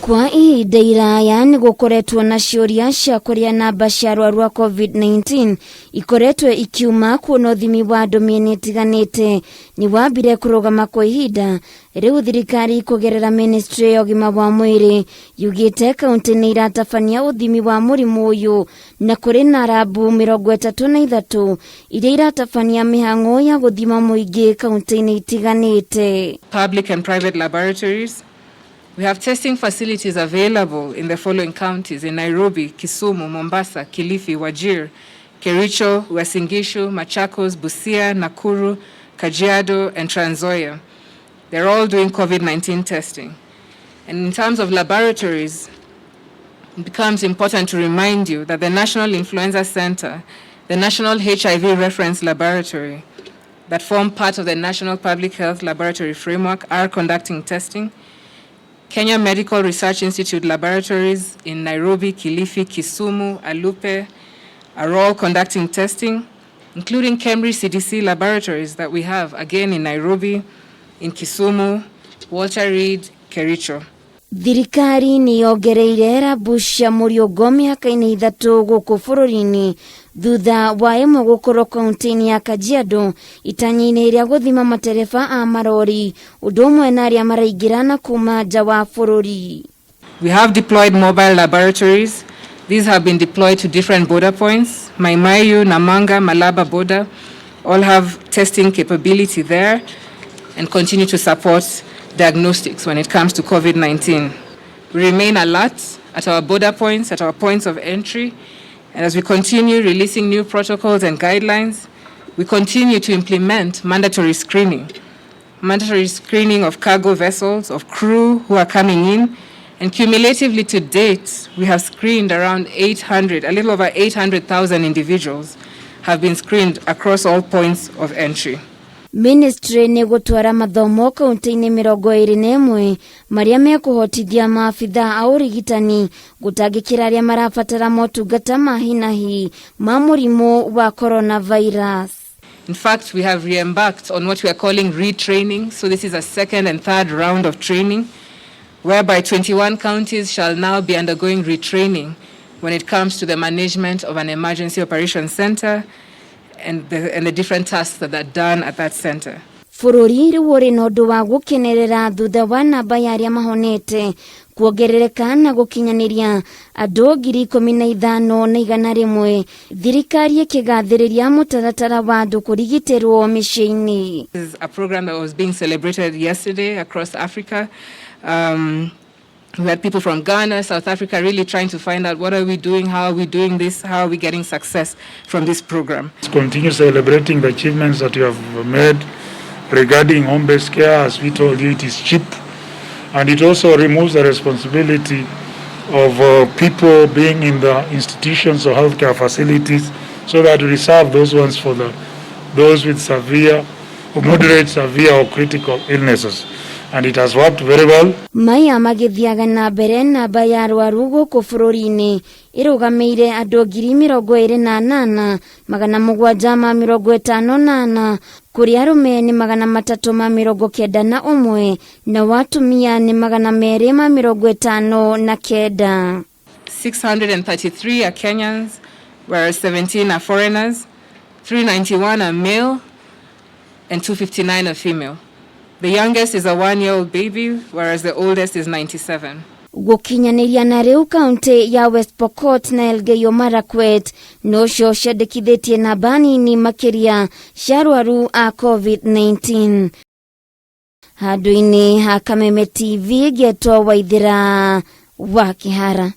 Kwa ihinda iraya nĩ gũkoretwo na ciũria cia kũrĩa namba cia arwaru a COVID-19 ikoretwo ikiuma kuona ũthimi wa andũ mĩena ĩtiganĩte nĩ wambire kũrũgama kwa ihinda. Rĩu thirikari kũgerera ministry ya ũgima wa mwĩrĩ yugite kaunti-ini iratabania ũthimi wa mũrimũ ũyũ na kũrĩ na rambu 33 iria iratabania mĩhang'o ya gũthima muingi kaunti-ini itiganĩte. Public and private laboratories. We have testing facilities available in the following counties: in Nairobi, Kisumu, Mombasa, Kilifi, Wajir, Kericho, Uasin Gishu, Machakos, Busia, Nakuru, Kajiado, and Trans Nzoia. They're all doing COVID-19 testing. And in terms of laboratories, it becomes important to remind you that the National Influenza Center, the National HIV Reference Laboratory, that form part of the National Public Health Laboratory Framework, are conducting testing. Kenya Medical Research Institute laboratories in Nairobi, Kilifi, Kisumu, Alupe are all conducting testing, including Cambridge CDC laboratories that we have, again in Nairobi, in Kisumu, Walter Reed, Kericho. Thirikari nĩ yongereire rambu cia muriungo mĩaka-inĩ 3 gũkũ bũrũri-inĩ thutha wa ĩmwe gũkorwo kaunti-ini ya Kajiado itanya-inĩ rĩa gũthima matereba a marori ũndũ ũmwe na arĩa maraingĩrana kuma nja wa bũrũri. We have deployed mobile laboratories. These have been deployed to different border points. Maimayu, Namanga, Malaba border all have testing capability there and continue to support diagnostics when it comes to COVID-19. We remain alert at our border points, at our points of entry, and as we continue releasing new protocols and guidelines, we continue to implement mandatory screening of cargo vessels, of crew who are coming in, and cumulatively to date, we have screened around 800, a little over 800,000 individuals have been screened across all points of entry. Ministry nĩ gũtwara mathomo kaunti-ini 21 marĩa mekũhotithia maabitha a urigitani gũtangĩkĩra arĩa marabatara motungata ma hi na hi ma mũrimũ wa coronavirus. In fact, we have re-embarked on what we are calling retraining. So this is a second and third round of training, whereby 21 counties shall now be undergoing retraining when it comes to the management of an emergency operations center and the different tasks that are done at that center. Bũrũri rĩu ũrĩ na ũndũ wa gũkenerera thutha wa namba ya arĩa mahonete kuongerereka na gũkinyaniria andũ 15,100. Thirikari ĩkĩgathĩrĩria mũtaratara wa andũ kũrigitĩrwo mĩciĩ-inĩ. This is a program that was being celebrated yesterday across Africa. We had people from Ghana, South Africa really trying to find out what are we doing, how are we doing this, how are we getting success from this program. Continue celebrating the achievements that you have made regarding home-based care. As we told you, it is cheap, and it also removes the responsibility of people being in the institutions or healthcare facilities, so that we reserve those ones for those with severe or moderate, severe or critical illnesses. And it has worked very well. Maya magĩthiaga na mbere namba ya arwaru gũkũ bũrũri-inĩ ĩrũgamĩire andũ 28,758 kũrĩ arũme nĩ 391 na watumia nĩ 259. 633 are Kenyans, whereas 17 are foreigners, 391 are male, and 259 are female. The youngest is a 1-year-old baby, whereas the oldest is 97. Gũkinyaniria na rĩu kaunti ya West Pokot na Elgeyo Marakwet nocio ciandĩkithĩtie namba nini makĩria cia arwaru a COVID-19. Handũ-inĩ ha Kameme TV, Getwo Waithĩra wa Kĩhara.